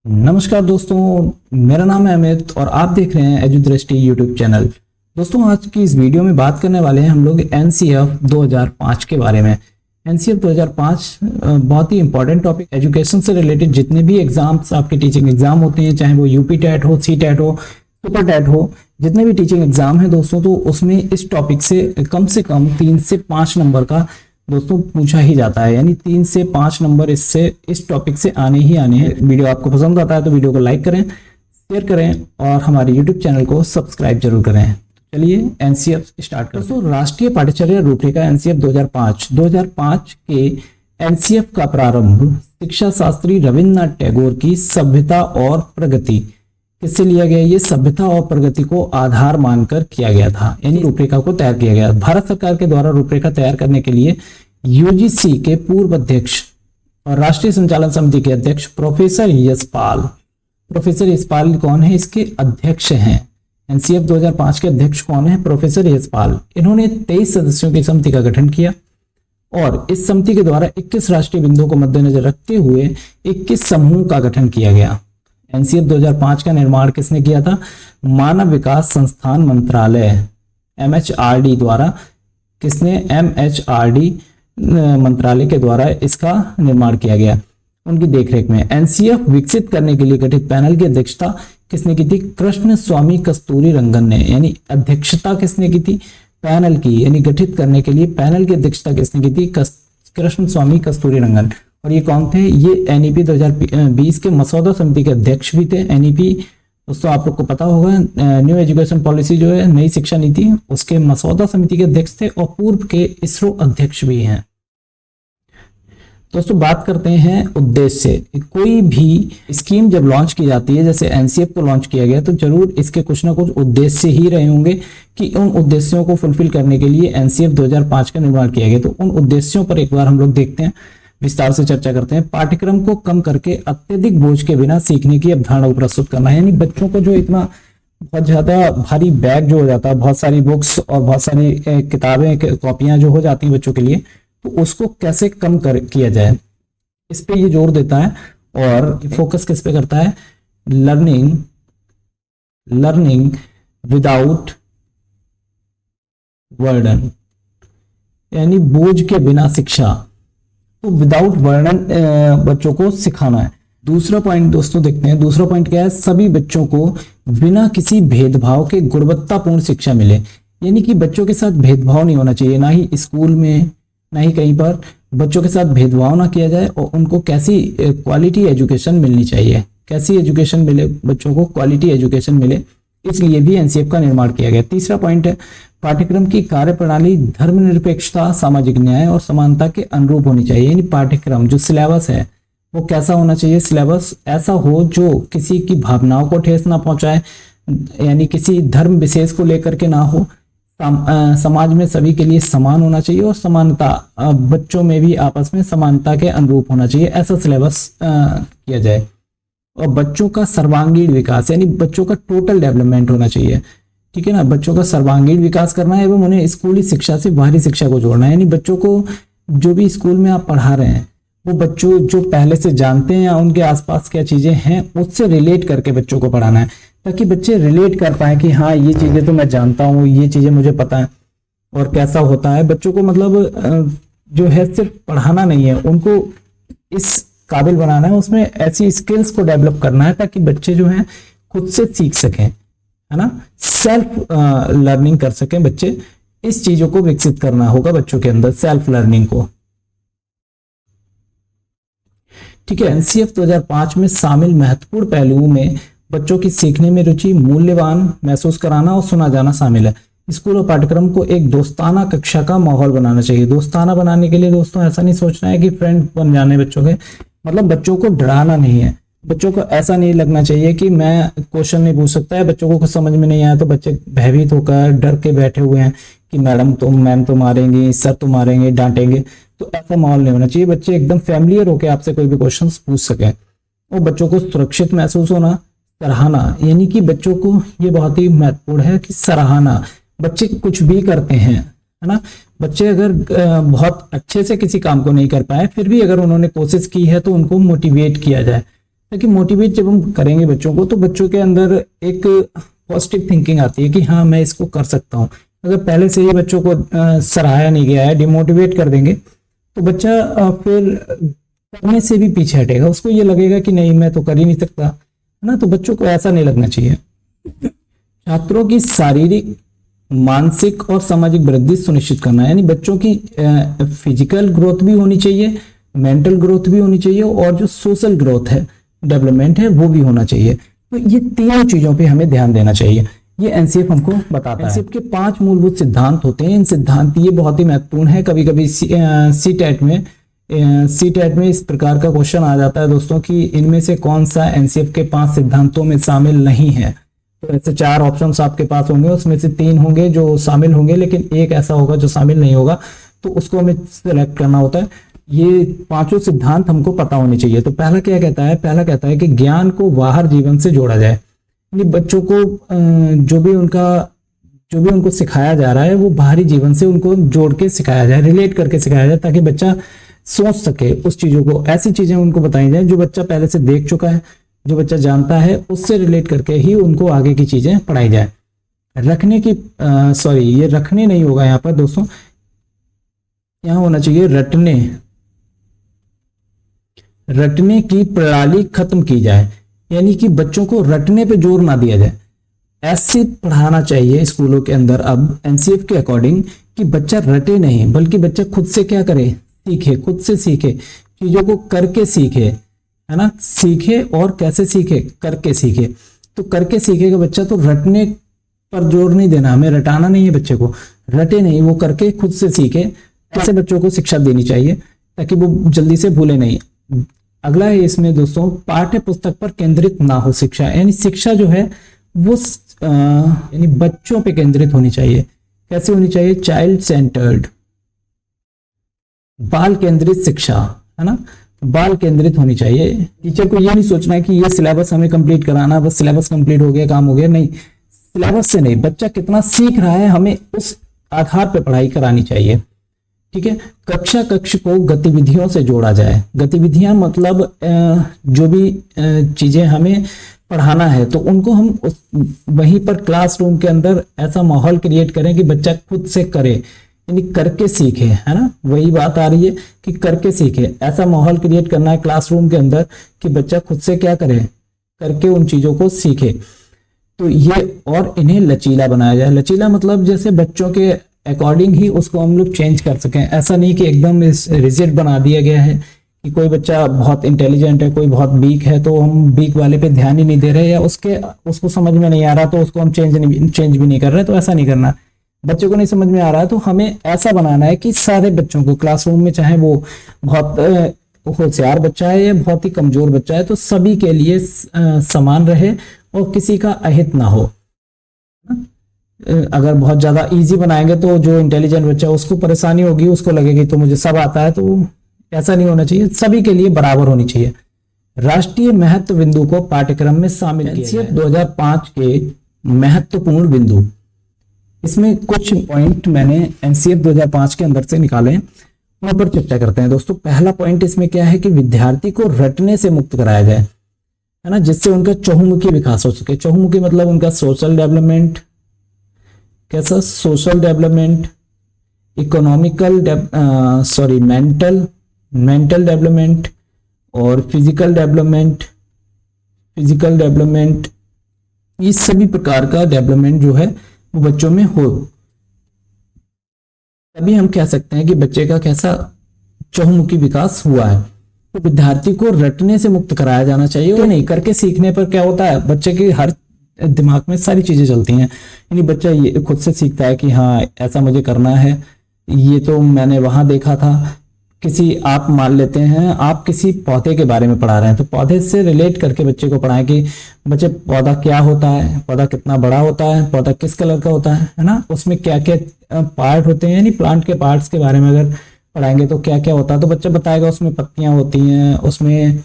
नमस्कार दोस्तों, मेरा नाम है अमित और आप देख रहे हैं एजुदृष्टि यूट्यूब चैनल। दोस्तों, आज की इस वीडियो में बात करने वाले हैं हम लोग एनसीएफ 2005 के बारे में। एनसीएफ 2005 बहुत ही इंपॉर्टेंट टॉपिक, एजुकेशन से रिलेटेड जितने भी एग्जाम्स आपके टीचिंग एग्जाम होते हैं, चाहे वो यूपी टेट हो, सी टेट हो, सुपर टेट हो, जितने भी टीचिंग एग्जाम है दोस्तों, तो उसमें इस टॉपिक से कम 3 से 5 नंबर का दोस्तों पूछा ही जाता है। यानी 3 से 5 नंबर इस टॉपिक से आने ही आने हैं। वीडियो आपको पसंद आता है तो वीडियो को लाइक करें, शेयर करें और हमारे यूट्यूब चैनल को सब्सक्राइब जरूर करें। चलिए एनसीएफ स्टार्ट करते हैं। राष्ट्रीय पाठ्यचर्या रूपरेखा एनसीएफ 2005 के एनसीएफ का प्रारंभ शिक्षा शास्त्री रविन्द्रनाथ टैगोर की सभ्यता और प्रगति किससे लिया गया? ये सभ्यता और प्रगति को आधार मानकर किया गया था, यानी रूपरेखा को तैयार किया गया। भारत सरकार के द्वारा रूपरेखा तैयार करने के लिए यूजीसी के पूर्व अध्यक्ष और राष्ट्रीय संचालन समिति के अध्यक्ष प्रोफेसर यशपाल कौन है? इसके अध्यक्ष हैं। एनसीएफ 2005 के अध्यक्ष कौन है? प्रोफेसर यशपाल। इन्होंने 23 सदस्यों की समिति का गठन किया और इस समिति के द्वारा 21 राष्ट्रीय बिंदुओं को मद्देनजर रखते हुए 21 समूह का गठन किया गया। एनसीएफ 2005 का निर्माण किसने किया था? मानव विकास संस्थान मंत्रालय एमएचआरडी द्वारा। किसने? एमएचआरडी मंत्रालय के द्वारा इसका निर्माण किया गया, उनकी देखरेख में। एनसीएफ विकसित करने के लिए गठित पैनल की अध्यक्षता किसने की थी? कृष्ण स्वामी कस्तूरी रंगन ने। यानी अध्यक्षता किसने की थी? पैनल की, यानी गठित करने के लिए पैनल की अध्यक्षता किसने की थी? कृष्ण स्वामी कस्तूरी रंगन। और ये कौन थे? ये एनईपी 2020 के मसौदा समिति के अध्यक्ष भी थे। एनईपी दोस्तों आप लोग को पता होगा, न्यू एजुकेशन पॉलिसी जो है, नई शिक्षा नीति, उसके मसौदा समिति के अध्यक्ष थे और पूर्व के इसरो अध्यक्ष भी हैं। दोस्तों बात करते हैं उद्देश्य। कोई भी स्कीम जब लॉन्च की जाती है, जैसे एनसीएफ को लॉन्च किया गया, तो जरूर इसके कुछ ना कुछ उद्देश्य ही रहे होंगे कि उन उद्देश्यों को फुलफिल करने के लिए एनसीएफ 2005 का निर्माण किया गया। तो उन उद्देश्यों पर एक बार हम लोग देखते हैं, विस्तार से चर्चा करते हैं। पाठ्यक्रम को कम करके अत्यधिक बोझ के बिना सीखने की अवधारणा को प्रस्तुत करना है। यानी बच्चों को जो इतना बहुत ज्यादा भारी बैग जो हो जाता है, बहुत सारी बुक्स और बहुत सारी किताबें, कॉपियां जो हो जाती हैं बच्चों के लिए, तो उसको कैसे कम किया जाए, इस पे ये जोर देता है। और फोकस किस पे करता है? लर्निंग विदाउट बर्डन, यानी बोझ के बिना शिक्षा। तो विदाउट बर्डन बच्चों को सिखाना है। दूसरा पॉइंट दोस्तों देखते हैं। दूसरा पॉइंट क्या है? सभी बच्चों को बिना किसी भेदभाव के गुणवत्तापूर्ण शिक्षा मिले। यानी कि बच्चों के साथ भेदभाव नहीं होना चाहिए, ना ही स्कूल में ना ही कहीं पर बच्चों के साथ भेदभाव ना किया जाए और उनको कैसी क्वालिटी एजुकेशन मिलनी चाहिए, कैसी एजुकेशन मिले बच्चों को, क्वालिटी एजुकेशन मिले, इसलिए भी एनसीएफ का निर्माण किया गया। तीसरा पॉइंट है, पाठ्यक्रम की कार्यप्रणाली धर्मनिरपेक्षता, सामाजिक न्याय और समानता के अनुरूप होनी चाहिए। यानी पाठ्यक्रम जो सिलेबस है वो कैसा होना चाहिए? सिलेबस ऐसा हो जो किसी की भावनाओं को ठेस ना पहुंचाए, यानी किसी धर्म विशेष को लेकर के ना हो। समाज में सभी के लिए समान होना चाहिए और समानता, बच्चों में भी आपस में समानता के अनुरूप होना चाहिए, ऐसा सिलेबस किया जाए। और बच्चों का सर्वांगीण विकास, यानी बच्चों का टोटल डेवलपमेंट होना चाहिए, ठीक है ना। बच्चों का सर्वांगीण विकास करना है एवं उन्हें स्कूली शिक्षा से बाहरी शिक्षा को जोड़ना है। यानी बच्चों को जो भी स्कूल में आप पढ़ा रहे हैं वो बच्चों जो पहले से जानते हैं या उनके आसपास क्या चीजें हैं उससे रिलेट करके बच्चों को पढ़ाना है, ताकि बच्चे रिलेट कर पाए कि हाँ ये चीजें तो मैं जानता हूँ, ये चीजें मुझे पता है और कैसा होता है। बच्चों को मतलब जो है सिर्फ पढ़ाना नहीं है, उनको इस काबिल बनाना है, उसमें ऐसी स्किल्स को डेवलप करना है ताकि बच्चे जो हैं खुद से सीख सकें, है ना, सेल्फ लर्निंग कर सकें बच्चे। इस चीजों को विकसित करना होगा बच्चों के अंदर, सेल्फ लर्निंग को, ठीक है। एनसीएफ 2005 में शामिल महत्वपूर्ण पहलुओं में बच्चों की सीखने में रुचि, मूल्यवान महसूस कराना और सुना जाना शामिल है। स्कूल और पाठ्यक्रम को एक दोस्ताना कक्षा का माहौल बनाना चाहिए। दोस्ताना बनाने के लिए दोस्तों ऐसा नहीं सोचना है कि फ्रेंड बन जाने बच्चों के, मतलब बच्चों को डराना नहीं है। बच्चों को ऐसा नहीं लगना चाहिए कि मैं क्वेश्चन नहीं पूछ सकता है, बच्चों को कुछ समझ में नहीं आया तो बच्चे भयभीत होकर डर के बैठे हुए हैं कि मैम तो मारेंगे, सर तो मारेंगे, डांटेंगे। तो ऐसा माहौल नहीं होना चाहिए। बच्चे एकदम फैमिलियर होकर आपसे कोई भी क्वेश्चन पूछ सके। और बच्चों को सुरक्षित महसूस होना, सराहना, यानी कि बच्चों को ये बहुत ही महत्वपूर्ण है कि सराहना। बच्चे कुछ भी करते हैं, है ना, बच्चे अगर बहुत अच्छे से किसी काम को नहीं कर पाए फिर भी अगर उन्होंने कोशिश की है तो उनको मोटिवेट किया जाए, ताकि मोटिवेट जब हम करेंगे बच्चों को तो बच्चों के अंदर एक पॉजिटिव थिंकिंग आती है कि हाँ मैं इसको कर सकता हूँ। अगर पहले से ही बच्चों को सराहाया नहीं गया है, डिमोटिवेट कर देंगे तो बच्चा फिर करने से भी पीछे हटेगा, उसको ये लगेगा कि नहीं मैं तो कर ही नहीं सकता, है ना। तो बच्चों को ऐसा नहीं लगना चाहिए। छात्रों की शारीरिक, मानसिक और सामाजिक वृद्धि सुनिश्चित करना, यानी बच्चों की फिजिकल ग्रोथ भी होनी चाहिए, मेंटल ग्रोथ भी होनी चाहिए और जो सोशल ग्रोथ है, डेवलपमेंट है, वो भी होना चाहिए। तो ये तीनों चीजों पे हमें ध्यान देना चाहिए, ये एनसीएफ हमको बताता है। एनसीएफ के 5 मूलभूत सिद्धांत होते हैं। इन सिद्धांत ये बहुत ही महत्वपूर्ण है। कभी कभी सीटेट में इस प्रकार का क्वेश्चन आ जाता है दोस्तों कि इनमें से कौन सा एनसीएफ के 5 सिद्धांतों में शामिल नहीं है। तो ऐसे 4 ऑप्शंस आपके पास होंगे, उसमें से 3 होंगे जो शामिल होंगे, लेकिन एक ऐसा होगा जो शामिल नहीं होगा, तो उसको हमें सिलेक्ट करना होता है। ये 5 सिद्धांत हमको पता होने चाहिए। तो पहला क्या कहता है? पहला कहता है कि ज्ञान को बाहर जीवन से जोड़ा जाए। यानी बच्चों को जो भी उनको सिखाया जा रहा है वो बाहरी जीवन से उनको जोड़ के सिखाया जाए, रिलेट करके सिखाया जाए, ताकि बच्चा सोच सके उस चीजों को। ऐसी चीजें उनको बताई जाए जो बच्चा पहले से देख चुका है, जो बच्चा जानता है, उससे रिलेट करके ही उनको आगे की चीजें पढ़ाई जाए। ये रखने नहीं होगा यहाँ पर दोस्तों, यहाँ होना चाहिए रटने की प्रणाली खत्म की जाए। यानी कि बच्चों को रटने पे जोर ना दिया जाए। ऐसे पढ़ाना चाहिए स्कूलों के अंदर अब एनसीएफ के अकॉर्डिंग कि बच्चा रटे नहीं, बल्कि बच्चा खुद से क्या करे, सीखे, खुद से सीखे, चीजों को करके सीखे, है ना। सीखे और कैसे सीखे? करके सीखे। तो करके सीखेगा बच्चा, तो रटने पर जोर नहीं देना, हमें रटाना नहीं है बच्चे को, रटे नहीं, वो करके खुद से सीखे। ऐसे बच्चों को शिक्षा देनी चाहिए ताकि वो जल्दी से भूले नहीं। अगला है इसमें दोस्तों, पाठ्य पुस्तक पर केंद्रित ना हो शिक्षा। यानी शिक्षा जो है वो यानी बच्चों पे केंद्रित होनी चाहिए। कैसे होनी चाहिए? चाइल्ड सेंटर्ड, बाल केंद्रित शिक्षा, है ना। बाल केंद्रित होनी चाहिए। टीचर को ये नहीं सोचना है कि ये सिलेबस हमें कंप्लीट कराना, बस सिलेबस कंप्लीट हो गया, काम हो गया। नहीं, सिलेबस से नहीं, बच्चा कितना सीख रहा है हमें उस आधार पर पढ़ाई करानी चाहिए। ठीक है। कक्ष को गतिविधियों से जोड़ा जाए। गतिविधियां मतलब जो भी चीजें हमें पढ़ाना है तो उनको हम वहीं पर क्लासरूम के अंदर ऐसा माहौल क्रिएट करें कि बच्चा खुद से करे, यानी करके सीखे, है ना। वही बात आ रही है कि करके सीखे। ऐसा माहौल क्रिएट करना है क्लासरूम के अंदर कि बच्चा खुद से क्या करे, करके उन चीजों को सीखे। तो ये, और इन्हें लचीला बनाया जाए। लचीला मतलब जैसे बच्चों के अकॉर्डिंग ही उसको हम लोग चेंज कर सकें। ऐसा नहीं कि एकदम रिजिड बना दिया गया है कि कोई बच्चा बहुत इंटेलिजेंट है, कोई बहुत वीक है, तो हम वीक वाले पे ध्यान ही नहीं दे रहे, या उसको समझ में नहीं आ रहा तो उसको हम चेंज भी नहीं कर रहे। तो ऐसा नहीं करना। बच्चे को नहीं समझ में आ रहा है तो हमें ऐसा बनाना है कि सारे बच्चों को क्लासरूम में, चाहे वो बहुत होशियार बच्चा है या बहुत ही कमजोर बच्चा है, तो सभी के लिए समान रहे और किसी का अहित ना हो। अगर बहुत ज्यादा इजी बनाएंगे तो जो इंटेलिजेंट बच्चा उसको परेशानी होगी, उसको लगेगी तो मुझे सब आता है। तो ऐसा नहीं होना चाहिए, सभी के लिए बराबर होनी चाहिए। राष्ट्रीय महत्व बिंदु को पाठ्यक्रम में शामिल किया जाए। 2005 के महत्वपूर्ण बिंदु, इसमें कुछ पॉइंट मैंने एनसीएफ 2005 के अंदर से निकाले हैं, उन पर चर्चा करते हैं दोस्तों। पहला पॉइंट इसमें क्या है कि विद्यार्थी को रटने से मुक्त कराया जाए, है ना, जिससे उनका चहुमुखी विकास हो सके। चहुमुखी मतलब उनका सोशल डेवलपमेंट, कैसा social development, economical mental development और फिजिकल डेवलपमेंट, इस सभी प्रकार का डेवलपमेंट जो है वो बच्चों में हो, तभी हम कह सकते हैं कि बच्चे का कैसा चहुमुखी विकास हुआ है। तो विद्यार्थी को रटने से मुक्त कराया जाना चाहिए। तो नहीं, करके सीखने पर क्या होता है, बच्चे की हर दिमाग में सारी चीजें चलती हैं। यानी बच्चा ये खुद से सीखता है कि हाँ ऐसा मुझे करना है, ये तो मैंने वहां देखा था। आप मान लेते हैं आप किसी पौधे के बारे में पढ़ा रहे हैं, तो पौधे से रिलेट करके बच्चे को पढ़ाएं कि बच्चे पौधा क्या होता है, पौधा कितना बड़ा होता है, पौधा किस कलर का होता है ना, उसमें क्या क्या पार्ट होते हैं। यानी प्लांट के पार्ट्स के बारे में अगर पढ़ाएंगे तो क्या क्या होता है, तो बच्चा बताएगा उसमें पत्तियां होती हैं, उसमें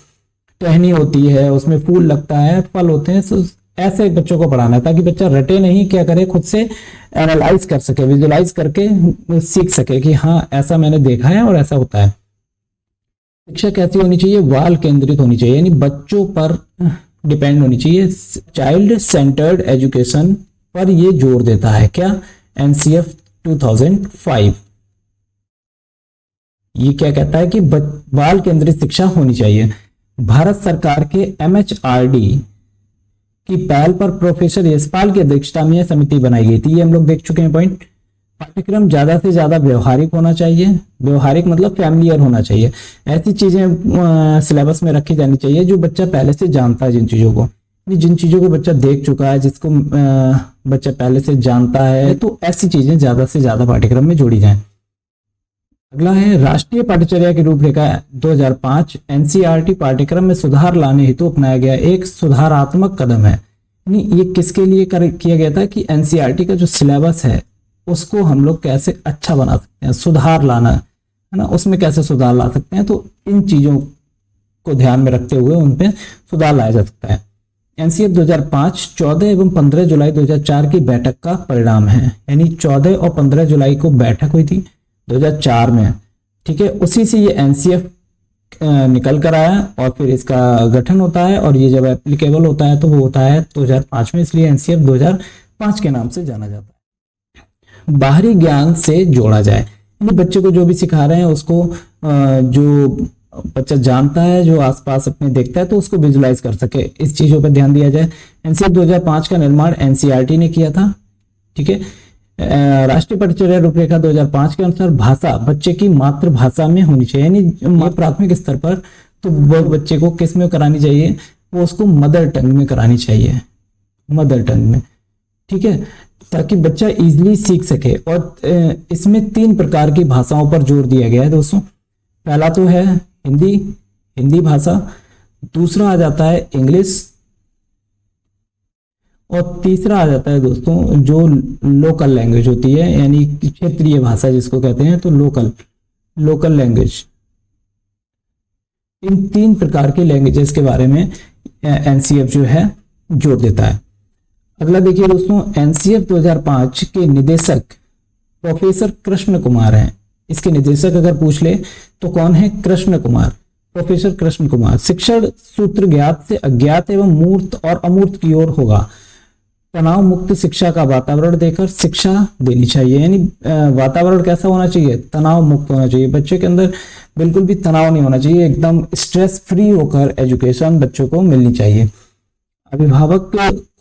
टहनी होती है, उसमें फूल लगता है, फल होते हैं। तो ऐसे बच्चों को पढ़ाना है ताकि बच्चा रटे नहीं, क्या करे, खुद से एनालाइज कर सके, विजुलाइज करके सीख सके कि हाँ ऐसा मैंने देखा है और ऐसा होता है। शिक्षा कैसी होनी चाहिए, बाल केंद्रित होनी चाहिए, यानी बच्चों पर डिपेंड होनी चाहिए। चाइल्ड सेंटर्ड एजुकेशन पर ये जोर देता है क्या, एनसीएफ 2005। ये क्या कहता है कि बाल केंद्रित शिक्षा होनी चाहिए। भारत सरकार के एमएचआरडी की पहल पर प्रोफेसर यशपाल की अध्यक्षता में यह समिति बनाई गई थी। ये हम लोग देख चुके हैं पॉइंट। पाठ्यक्रम ज्यादा से ज्यादा व्यवहारिक होना चाहिए, व्यवहारिक मतलब फैमिलियर होना चाहिए। ऐसी चीजें सिलेबस में रखी जानी चाहिए जो बच्चा पहले से जानता है, जिन चीजों को, जिन चीजों को बच्चा देख चुका है, जिसको बच्चा पहले से जानता है, तो ऐसी चीजें ज्यादा से ज्यादा पाठ्यक्रम में जोड़ी जाएं। अगला है राष्ट्रीय पाठ्यचर्या की रूपरेखा 2005 एनसीईआरटी पाठ्यक्रम में सुधार लाने हेतु अपनाया गया एक सुधारात्मक कदम है। ये किसके लिए किया गया था कि एनसीईआरटी का जो सिलेबस है उसको हम लोग कैसे अच्छा बना सकते हैं, सुधार लाना है ना, उसमें कैसे सुधार ला सकते हैं, तो इन चीजों को ध्यान में रखते हुए उन पे सुधार लाया जा सकता है। एनसीएफ 2005 14 एवं 15 जुलाई 2004 की बैठक का परिणाम है, यानी 14 और 15 जुलाई को बैठक हुई थी 2004 में, ठीक है। उसी से ये एनसीएफ निकल कर आया और फिर इसका गठन होता है, और ये जब एप्लीकेबल होता है तो वो होता है 2005 में, इसलिए एनसीएफ 2005 के नाम से जाना जाता है। बाहरी ज्ञान से जोड़ा जाए, यानी बच्चे को जो भी सिखा रहे हैं उसको जो बच्चा जानता है, जो आसपास अपने देखता है, तो उसको विजुलाइज कर सके, इस चीजों पर ध्यान दिया जाए। एनसीएफ 2005 का निर्माण एनसीईआरटी ने किया था, ठीक है। राष्ट्रीय पाठ्यचर्या रूपरेखा 2005 के अनुसार भाषा बच्चे की मातृभाषा में होनी चाहिए, यानी प्राथमिक स्तर पर तो वो बच्चे को किस में करानी चाहिए, वो उसको मदर टंग में करानी चाहिए, मदर टंग में, ठीक है, ताकि बच्चा इजीली सीख सके। और इसमें 3 प्रकार की भाषाओं पर जोर दिया गया है दोस्तों। पहला तो है हिंदी भाषा, दूसरा आ जाता है इंग्लिश, और तीसरा आ जाता है दोस्तों जो लोकल लैंग्वेज होती है, यानी क्षेत्रीय भाषा जिसको कहते हैं, तो लोकल लैंग्वेज। इन 3 प्रकार के लैंग्वेजेस के बारे में एनसीएफ जो है जोर देता है। अगला देखिए दोस्तों, एनसीएफ 2005 के निदेशक प्रोफेसर कृष्ण कुमार हैं। इसके निदेशक अगर पूछ ले तो कौन है, कृष्ण कुमार, प्रोफेसर कृष्ण कुमार। शिक्षण सूत्र ज्ञात से अज्ञात एवं मूर्त और अमूर्त की ओर होगा। तनाव मुक्त शिक्षा का वातावरण देकर शिक्षा देनी चाहिए, यानी वातावरण कैसा होना चाहिए, तनाव मुक्त होना चाहिए। बच्चे के अंदर बिल्कुल भी तनाव नहीं होना चाहिए, एकदम स्ट्रेस फ्री होकर एजुकेशन बच्चों को मिलनी चाहिए। अभिभावक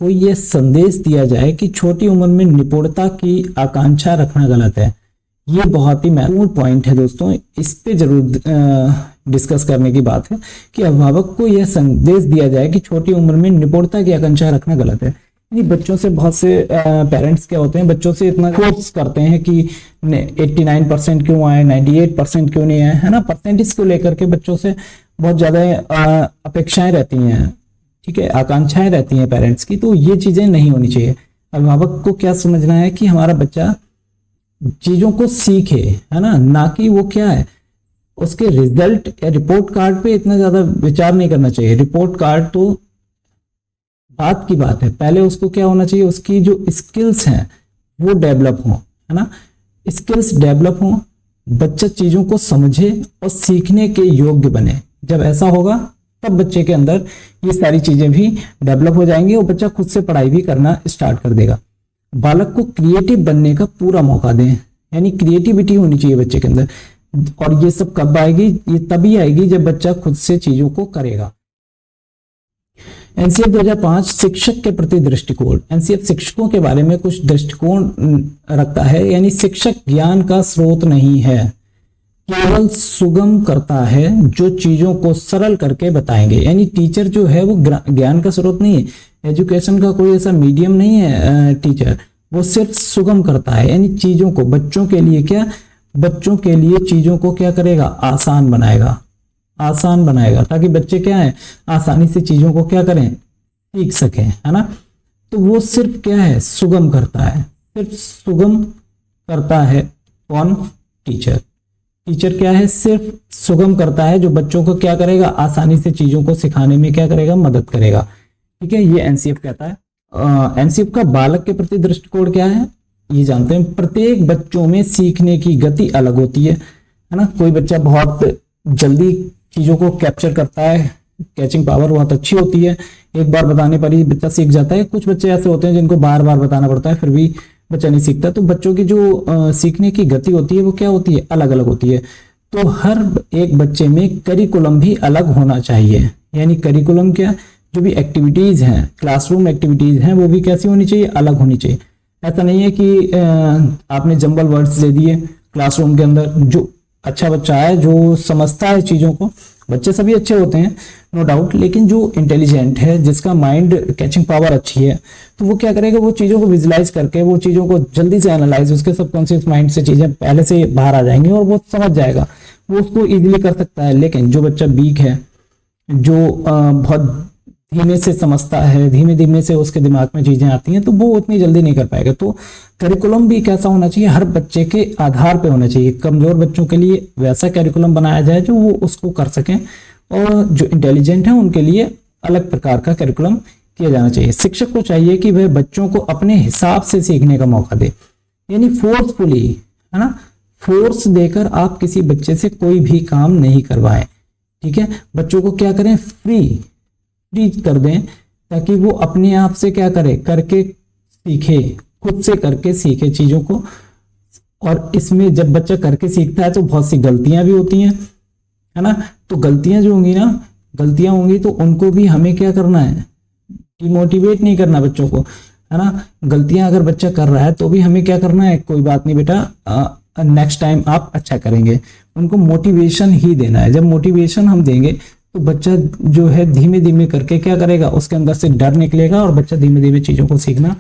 को यह संदेश दिया जाए कि छोटी उम्र में निपुणता की आकांक्षा रखना गलत है। ये बहुत ही महत्वपूर्ण पॉइंट है दोस्तों, इस पे जरूर डिस्कस करने की बात है कि अभिभावक को यह संदेश दिया जाए कि छोटी उम्र में निपुणता की आकांक्षा रखना गलत है। यानी बच्चों से बहुत से पेरेंट्स क्या होते हैं, बच्चों से इतना फोर्स करते हैं कि 89% क्यों आए, 98% क्यों नहीं आए, है ना, परसेंटेज को लेकर के बच्चों से बहुत ज्यादा अपेक्षाएं रहती हैं, ठीक है, आकांक्षाएं रहती हैं पेरेंट्स की। तो ये चीजें नहीं होनी चाहिए। अभिभावक को क्या समझना है कि हमारा बच्चा चीजों को सीखे, है ना कि वो क्या है, उसके रिजल्ट या रिपोर्ट कार्ड पे इतना ज्यादा विचार नहीं करना चाहिए। रिपोर्ट कार्ड तो बात की बात है, पहले उसको क्या होना चाहिए, उसकी जो स्किल्स हैं वो डेवलप हो, है ना, स्किल्स डेवलप हो, बच्चा चीजों को समझे और सीखने के योग्य बने। जब ऐसा होगा तब बच्चे के अंदर ये सारी चीजें भी डेवलप हो जाएंगी और बच्चा खुद से पढ़ाई भी करना स्टार्ट कर देगा। बालक को क्रिएटिव बनने का पूरा मौका दें, यानी क्रिएटिविटी होनी चाहिए बच्चे के अंदर। और ये सब कब आएगी, ये तभी आएगी जब बच्चा खुद से चीजों को करेगा। एनसीएफ 2005 शिक्षक के प्रति दृष्टिकोण। एनसीएफ शिक्षकों के बारे में कुछ दृष्टिकोण रखता है, यानी शिक्षक ज्ञान का स्रोत नहीं है, केवल सुगम करता है जो चीजों को सरल करके बताएंगे। यानी टीचर जो है वो ज्ञान का स्रोत नहीं है, एजुकेशन का कोई ऐसा मीडियम नहीं है टीचर, वो सिर्फ सुगम करता है, यानी चीजों को बच्चों के लिए क्या, बच्चों के लिए चीजों को क्या करेगा, आसान बनाएगा, ताकि बच्चे क्या है, आसानी से चीजों को क्या करें, सीख सकें, है ना। तो वो सिर्फ क्या है, सुगम करता है, सिर्फ सुगम करता है। कौन, टीचर क्या है, सिर्फ सुगम करता है, जो बच्चों को क्या करेगा, आसानी से चीजों को सिखाने में क्या करेगा, मदद करेगा, ठीक है, ये एनसीएफ कहता है। एनसीएफ का बालक के प्रति दृष्टिकोण क्या है, ये जानते हैं। प्रत्येक बच्चों में सीखने की गति अलग होती है ना। कोई बच्चा बहुत जल्दी चीज़ों को कैप्चर करता है, कैचिंग पावर बहुत अच्छी होती है, एक बार बताने पर ही बच्चा सीख जाता है। कुछ बच्चे ऐसे होते हैं जिनको बार बार बताना पड़ता है फिर भी बच्चा नहीं सीखता। तो बच्चों की जो सीखने की गति होती है वो क्या होती है, अलग अलग होती है। तो हर एक बच्चे में करिकुलम भी अलग होना चाहिए, यानी करिकुलम क्या, जो भी एक्टिविटीज हैं, क्लासरूम एक्टिविटीज हैं, वो भी कैसी होनी चाहिए, अलग होनी चाहिए। ऐसा नहीं है कि आपने जंबल वर्ड्स दे दिए क्लासरूम के अंदर। जो अच्छा बच्चा है, जो समझता है चीज़ों को, बच्चे सभी अच्छे होते हैं नो डाउट, लेकिन जो इंटेलिजेंट है, जिसका माइंड कैचिंग पावर अच्छी है, तो वो क्या करेगा, वो चीज़ों को विजुलाइज करके वो चीज़ों को जल्दी से एनालाइज, उसके सबकॉन्शियस माइंड से चीज़ें पहले से बाहर आ जाएंगी और वो समझ जाएगा, वो उसको इजीली कर सकता है। लेकिन जो बच्चा वीक है, जो बहुत धीमे से समझता है, धीमे धीमे से उसके दिमाग में चीजें आती हैं, तो वो उतनी जल्दी नहीं कर पाएगा। तो करिकुलम भी कैसा होना चाहिए, हर बच्चे के आधार पे होना चाहिए। कमजोर बच्चों के लिए वैसा करिकुलम बनाया जाए जो वो उसको कर सकें, और जो इंटेलिजेंट है उनके लिए अलग प्रकार का करिकुलम किया जाना चाहिए। शिक्षक को चाहिए कि वह बच्चों को अपने हिसाब से सीखने का मौका दे, यानी फोर्सफुली, है ना, फोर्स देकर आप किसी बच्चे से कोई भी काम नहीं करवाएं। ठीक है, बच्चों को क्या करें, फ्री कर दें, ताकि वो अपने आप से क्या करे, करके सीखे, खुद से करके सीखे चीजों को। और इसमें जब बच्चा करके सीखता है तो बहुत सी गलतियां भी होती हैं, है ना। तो गलतियां जो होंगी ना, गलतियां होंगी तो उनको भी हमें क्या करना है, डिमोटिवेट नहीं करना बच्चों को, है ना। गलतियां अगर बच्चा कर रहा है तो भी हमें क्या करना है, कोई बात नहीं बेटा, नेक्स्ट टाइम आप अच्छा करेंगे, उनको मोटिवेशन ही देना है। जब मोटिवेशन हम देंगे तो बच्चा जो है धीमे धीमे करके क्या करेगा, उसके अंदर से डर निकलेगा और बच्चा धीमे धीमे चीजों को सीखना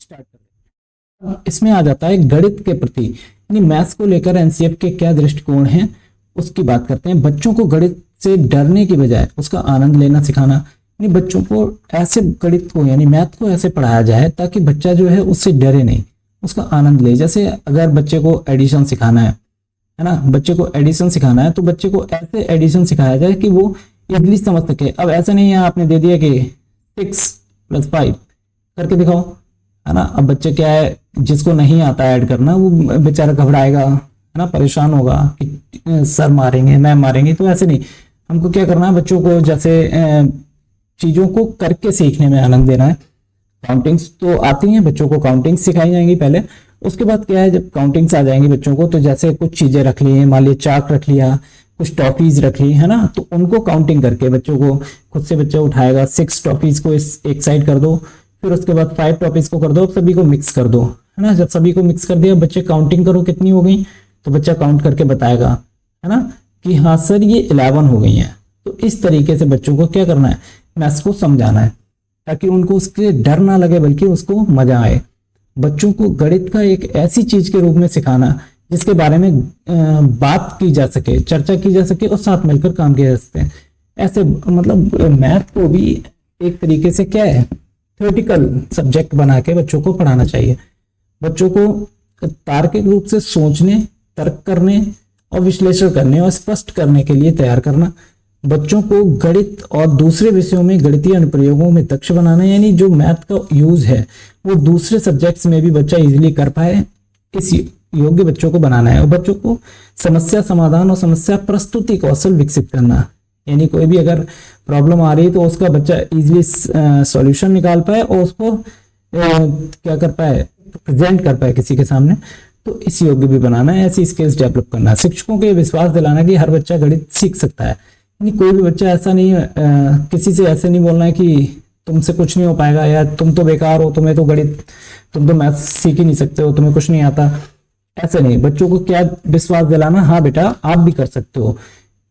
स्टार्ट करेगा। इसमें आ जाता है गणित के प्रति, यानी मैथ्स को लेकर एनसीएफ के क्या दृष्टिकोण हैं उसकी बात करते हैं। बच्चों को गणित से डरने की बजाय उसका आनंद लेना सिखाना, यानी बच्चों को ऐसे गणित को यानी मैथ को ऐसे पढ़ाया जाए ताकि बच्चा जो है उससे डरे नहीं, उसका आनंद ले। जैसे अगर बच्चे को एडिशन सिखाना है ना, बच्चे को एडिशन सिखाना है तो बच्चे को ऐसे एडिशन सिखाया जाए कि वो इजीली समझ सके। अब ऐसा नहीं है आपने दे दिया कि 6 + 5 करके दिखाओ, है ना। अब बच्चे क्या है, जिसको नहीं आता ऐड करना, वो बेचारा घबराएगा, है ना, परेशान होगा कि सर मारेंगे, मैम मारेंगे। तो ऐसे नहीं, हमको क्या करना है, बच्चों को जैसे चीजों को करके सीखने में आनंद देना है। काउंटिंग्स तो आती हैं, बच्चों को काउंटिंग्स सिखाई जाएंगी पहले। उसके बाद क्या है, जब काउंटिंग्स आ जाएंगी बच्चों को, तो जैसे कुछ चीजें रख ली, मान लीजिए चाक रख लिया, कुछ टॉफीज रख ली, है ना, तो उनको काउंटिंग करके बच्चों को खुद से बच्चा उठाएगा। 6 टॉफीज को एक साइड कर दो, फिर उसके बाद 5 टॉफीज को कर दो, सभी को मिक्स कर दो, है ना। जब सभी को मिक्स कर दिया, बच्चे काउंटिंग करो कितनी हो गई, तो बच्चा काउंट करके बताएगा, है ना, कि हाँ सर ये 11 हो गई हैं। तो इस तरीके से बच्चों को क्या करना है, मैथ्स को समझाना है, ताकि उनको उसके डर ना लगे बल्कि उसको मजा आए। बच्चों को गणित का एक ऐसी चीज के रूप में सिखाना जिसके बारे में बात की जा सके, चर्चा की जा सके और साथ मिलकर काम किया जा सकते हैं। ऐसे मतलब मैथ को भी एक तरीके से क्या है, थ्योरेटिकल सब्जेक्ट बना के बच्चों को पढ़ाना चाहिए। बच्चों को तार्किक रूप से सोचने, तर्क करने और विश्लेषण करने और स्पष्ट करने के लिए तैयार करना। बच्चों को गणित और दूसरे विषयों में गणितीय अनुप्रयोगों में दक्ष बनाना, यानी जो मैथ का यूज है वो दूसरे सब्जेक्ट्स में भी बच्चा इजीली कर पाए, इस योग्य बच्चों को बनाना है। और बच्चों को समस्या समाधान और समस्या प्रस्तुति कौशल विकसित करना, यानी कोई भी अगर प्रॉब्लम आ रही है तो उसका बच्चा इजीली सॉल्यूशन निकाल पाए और उसको क्या कर पाए, प्रेजेंट कर पाए किसी के सामने। तो इस योग्य भी बनाना है, ऐसी स्किल्स डेवलप करना है। शिक्षकों को ये विश्वास दिलाना कि हर बच्चा गणित सीख सकता है, यानी कोई भी बच्चा ऐसा नहीं, किसी से ऐसे नहीं बोलना है कि तुमसे कुछ नहीं हो पाएगा, या तुम तो बेकार हो, तुम्हें तो गणित, तुम तो मैथ्स सीख ही नहीं सकते हो, तुम्हें कुछ नहीं आता। ऐसे नहीं, बच्चों को क्या विश्वास दिलाना, हाँ बेटा आप भी कर सकते हो,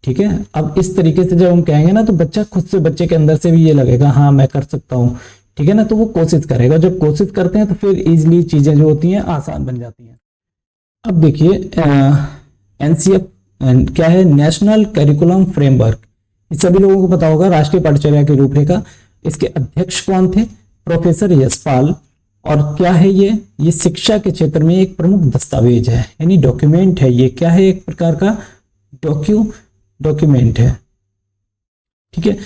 ठीक है। अब इस तरीके से जब हम कहेंगे ना, तो बच्चा खुद से, बच्चे के अंदर से भी ये लगेगा हाँ मैं कर सकता हूँ, ठीक है ना। तो वो कोशिश करेगा, जब कोशिश करते हैं तो फिर इजिली चीजें जो होती हैं आसान बन जाती हैं। अब देखिए एनसीएफ क्या है, नेशनल करिकुलम फ्रेमवर्क, इस सभी लोगों को पता होगा, राष्ट्रीय पाठ्यचर्या की रूपरेखा। इसके अध्यक्ष कौन थे, प्रोफेसर यशपाल। और क्या है ये शिक्षा के क्षेत्र में एक प्रमुख दस्तावेज है, यानी डॉक्यूमेंट है। ये क्या है, एक प्रकार का डॉक्यूमेंट है, ठीक है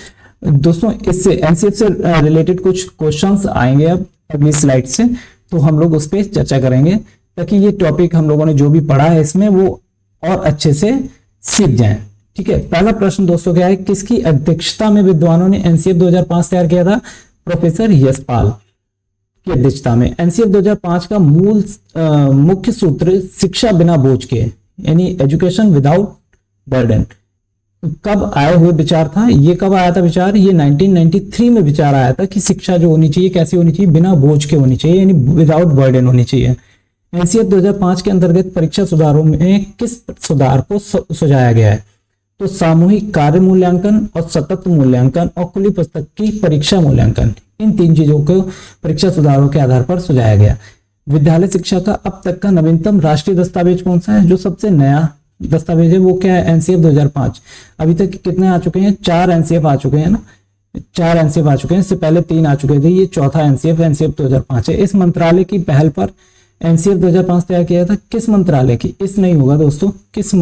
दोस्तों। इससे एनसीएफ से रिलेटेड कुछ क्वेश्चंस आएंगे अब अगली स्लाइड से, तो हम लोग उस पर चर्चा करेंगे, ताकि ये टॉपिक हम लोगों ने जो भी पढ़ा है इसमें वो और अच्छे से सीख जाएं, ठीक है। ठीक है, पहला प्रश्न दोस्तों क्या है, किसकी अध्यक्षता में विद्वानों ने एनसीएफ 2005 तैयार किया था? प्रोफेसर यशपाल की अध्यक्षता में। एनसीएफ 2005 का मूल मुख्य सूत्र शिक्षा बिना बोझ के, यानी एजुकेशन विदाउट बर्डन, कब आए हुए विचार था? ये कब आया था विचार? ये 1993 में विचार आया था कि शिक्षा जो होनी चाहिए कैसी होनी चाहिए, बिना बोझ के होनी चाहिए, यानी विदाउट बर्डन होनी चाहिए। एनसीएफ 2005 के अंतर्गत परीक्षा सुधारों में किस सुधार को सुझाया गया है? तो सामूहिक कार्य मूल्यांकन और सतत मूल्यांकन और खुली पुस्तक की परीक्षा मूल्यांकन, इन 3 चीजों को परीक्षा सुधारों के आधार पर सुझाया गया। विद्यालय शिक्षा का अब तक का नवीनतम राष्ट्रीय दस्तावेज कौन सा है? जो सबसे नया दस्तावेज है वो क्या है? एनसीएफ 2005। अभी तक कितने आ चुके हैं? 4 एनसीएफ आ चुके हैं ना, 4 एनसीएफ आ चुके हैं, इससे पहले 3 आ चुके थे, ये चौथा एनसीएफ 2005 है। इस मंत्रालय की पहल पर एनसीएफ 2005 तैयार किया था। किस मंत्रालय की? इस नहीं होगा दोस्तों, किस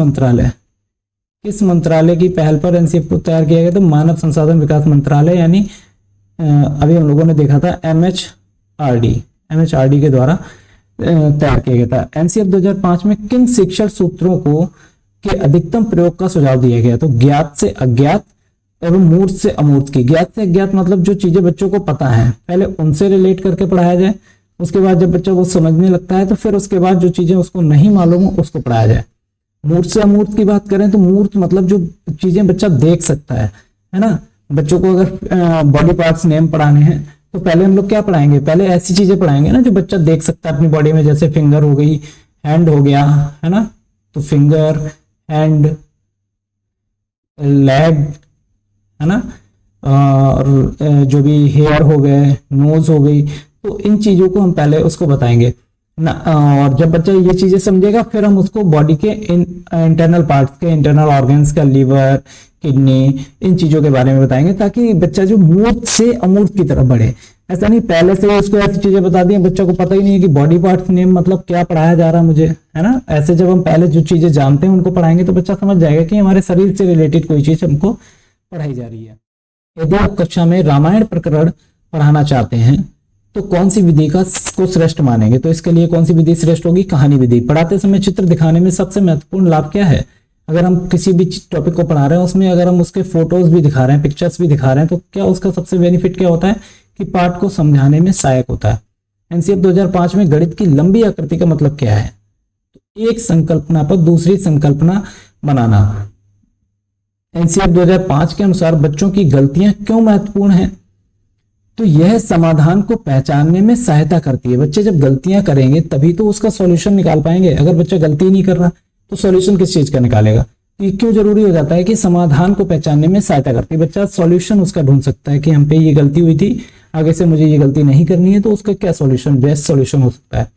मंत्रालय की पहल पर एनसीएफ को तैयार किया गया? तो मानव संसाधन विकास मंत्रालय, यानी अभी हम लोगों ने देखा था एमएचआरडी के द्वारा तैयार किया गया था। एनसीएफ 2005 में किन शिक्षण सूत्रों को के अधिकतम प्रयोग का सुझाव दिया गया? तो ज्ञात से अज्ञात एवं मूर्त से अमूर्त की। ज्ञात से अज्ञात मतलब जो चीजें बच्चों को पता है पहले उनसे रिलेट करके पढ़ाया जाए, उसके बाद जब बच्चा वो समझने लगता है तो फिर उसके बाद जो चीजें उसको नहीं मालूम हो उसको पढ़ाया जाए। मूर्त से अमूर्त की बात करें तो मूर्त मतलब जो चीजें बच्चा देख सकता है ना। बच्चों को अगर बॉडी पार्ट्स नेम पढ़ाने हैं तो पहले हम लोग क्या पढ़ाएंगे? पहले ऐसी चीजें पढ़ाएंगे ना जो बच्चा देख सकता है अपनी बॉडी में, जैसे फिंगर हो गई, हैंड हो गया, है ना, तो फिंगर, हैंड, लेग, है ना, और जो भी हेयर हो गए, नोज हो गई, तो इन चीजों को हम पहले उसको बताएंगे ना। और जब बच्चा ये चीजें समझेगा फिर हम उसको बॉडी के इंटरनल पार्ट्स के, इंटरनल ऑर्गन्स का, लीवर, किडनी, इन चीजों के बारे में बताएंगे ताकि बच्चा जो मूर्त से अमूर्त की तरफ बढ़े। ऐसा नहीं पहले से उसको ऐसी चीजें बता दी, बच्चा को पता ही नहीं है कि बॉडी पार्ट्स नेम मतलब क्या पढ़ाया जा रहा है मुझे, है ना। ऐसे जब हम पहले जो चीजें जानते हैं उनको पढ़ाएंगे तो बच्चा समझ जाएगा कि हमारे शरीर से रिलेटेड कोई चीज हमको पढ़ाई जा रही है। यदि आप कक्षा में रामायण प्रकरण पढ़ाना चाहते हैं तो कौन सी विधि को श्रेष्ठ मानेंगे? तो इसके लिए कौन सी विधि श्रेष्ठ होगी? कहानी विधि। पढ़ाते समय चित्र दिखाने में सबसे महत्वपूर्ण लाभ क्या है? अगर हम किसी भी टॉपिक को पढ़ा रहे हैं उसमें अगर हम उसके फोटोज भी दिखा रहे हैं, पिक्चर्स भी दिखा रहे हैं, तो क्या उसका सबसे बेनिफिट क्या होता है कि पाठ को समझाने में सहायक होता है। एनसीएफ 2005 में गणित की लंबी आकृति का मतलब क्या है? एक संकल्पना पर दूसरी संकल्पना बनाना। एनसीएफ 2005 के अनुसार बच्चों की गलतियां क्यों महत्वपूर्ण हैं? तो यह समाधान को पहचानने में सहायता करती है। बच्चे जब गलतियां करेंगे तभी तो उसका सॉल्यूशन निकाल पाएंगे। अगर बच्चा गलती नहीं कर रहा तो सॉल्यूशन किस चीज का निकालेगा? तो ये क्यों जरूरी हो जाता है कि समाधान को पहचानने में सहायता करती है। बच्चा सॉल्यूशन उसका ढूंढ सकता है कि हम पे ये गलती हुई थी, आगे से मुझे ये गलती नहीं करनी है, तो उसका क्या सॉल्यूशन, बेस्ट सॉल्यूशन हो सकता है।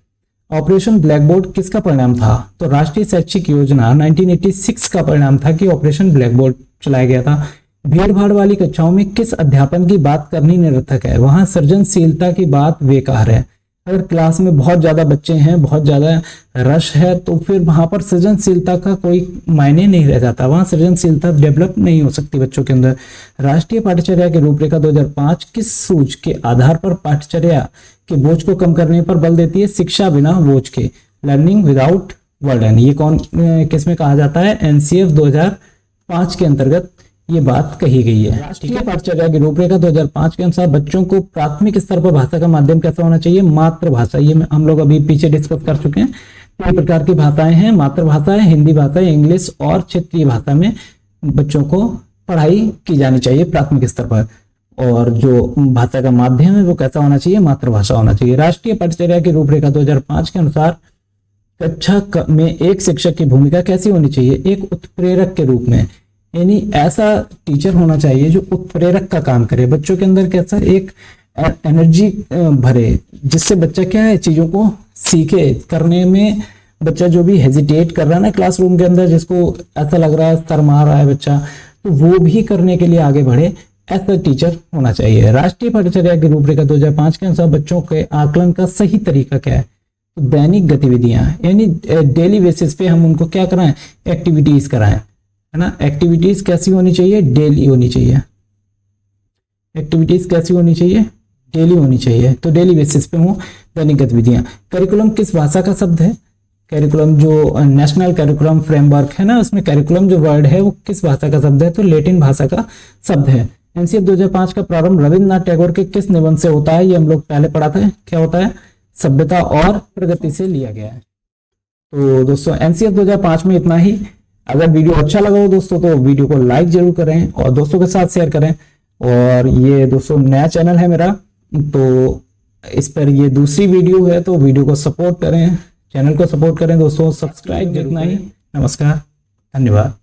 ऑपरेशन ब्लैक बोर्ड किसका परिणाम था? तो राष्ट्रीय शैक्षिक योजना 1986 का परिणाम था कि ऑपरेशन ब्लैक बोर्ड चलाया गया था। भीड़ भाड़ वाली कक्षाओं में किस अध्यापन की बात करनी निरर्थक है? वहां सृजनशीलता की बात बेकार है। अगर क्लास में बहुत ज्यादा बच्चे हैं, बहुत ज्यादा रश है, तो फिर वहां पर सृजनशीलता का कोई मायने नहीं रह जाता, वहां सृजनशीलता डेवलप नहीं हो सकती बच्चों के अंदर। राष्ट्रीय पाठ्यचर्या की रूपरेखा 2005 किस सूच के आधार पर पाठ्यचर्या के बोझ को कम करने पर बल देती है? शिक्षा बिना बोझ के, लर्निंग विदाउट बर्डन। ये कौन किसमें कहा जाता है? एनसीएफ 2005 के अंतर्गत ये बात कही गई है। राष्ट्रीय पाठ्यचर्या की रूपरेखा 2005 के अनुसार बच्चों को प्राथमिक स्तर पर भाषा का माध्यम कैसा होना चाहिए? मातृभाषा। ये हम लोग अभी पीछे डिस्कस कर चुके हैं। कई प्रकार की भाषाएं हैं, मातृभाषा है, हिंदी भाषा, इंग्लिश और क्षेत्रीय भाषा में बच्चों को पढ़ाई की जानी चाहिए प्राथमिक स्तर पर। और जो भाषा का माध्यम है वो कैसा होना चाहिए? मातृभाषा होना चाहिए। राष्ट्रीय पाठ्यचर्या की रूपरेखा 2005 के अनुसार कक्षा में एक शिक्षक की भूमिका कैसी होनी चाहिए? एक उत्प्रेरक के रूप में, यानी ऐसा टीचर होना चाहिए जो उत्प्रेरक का काम करे, बच्चों के अंदर कैसा एक एनर्जी भरे, जिससे बच्चा क्या है चीजों को सीखे करने में। बच्चा जो भी हेजिटेट कर रहा है ना क्लासरूम के अंदर, जिसको ऐसा लग रहा है सर मार रहा है बच्चा, तो वो भी करने के लिए आगे बढ़े, ऐसा टीचर होना चाहिए। राष्ट्रीय पाठ्यचर्या की रूपरेखा 2005 के अनुसार बच्चों के आकलन का सही तरीका क्या है? तो दैनिक गतिविधियां, यानी डेली बेसिस पे हम उनको क्या कराएं? एक्टिविटीज कराएं, है ना। एक्टिविटीज कैसी होनी चाहिए? डेली होनी चाहिए। एक्टिविटीज कैसी होनी चाहिए? डेली होनी चाहिए। तो डेली बेसिस पे हो दैनिक गतिविधियां। करिकुलम किस भाषा का शब्द है? कैरिकुलम जो नेशनल कैरिकुलम फ्रेमवर्क है ना, उसमें कैरिकुलम जो वर्ड है वो किस भाषा का शब्द है, तो लैटिन भाषा का शब्द है। एनसीएफ 2005 का प्रारंभ रविन्द्रनाथ टैगोर के किस निबंध से होता है, ये हम लोग पहले पढ़ा था, क्या होता है, सभ्यता और प्रगति से लिया गया है। तो दोस्तों एनसीएफ 2005 में इतना ही। अगर वीडियो अच्छा लगा हो दोस्तों तो वीडियो को लाइक जरूर करें और दोस्तों के साथ शेयर करें। और ये दोस्तों नया चैनल है मेरा, तो इस पर ये दूसरी वीडियो है, तो वीडियो को सपोर्ट करें, चैनल को सपोर्ट करें दोस्तों, सब्सक्राइब। जितना ही, नमस्कार, धन्यवाद।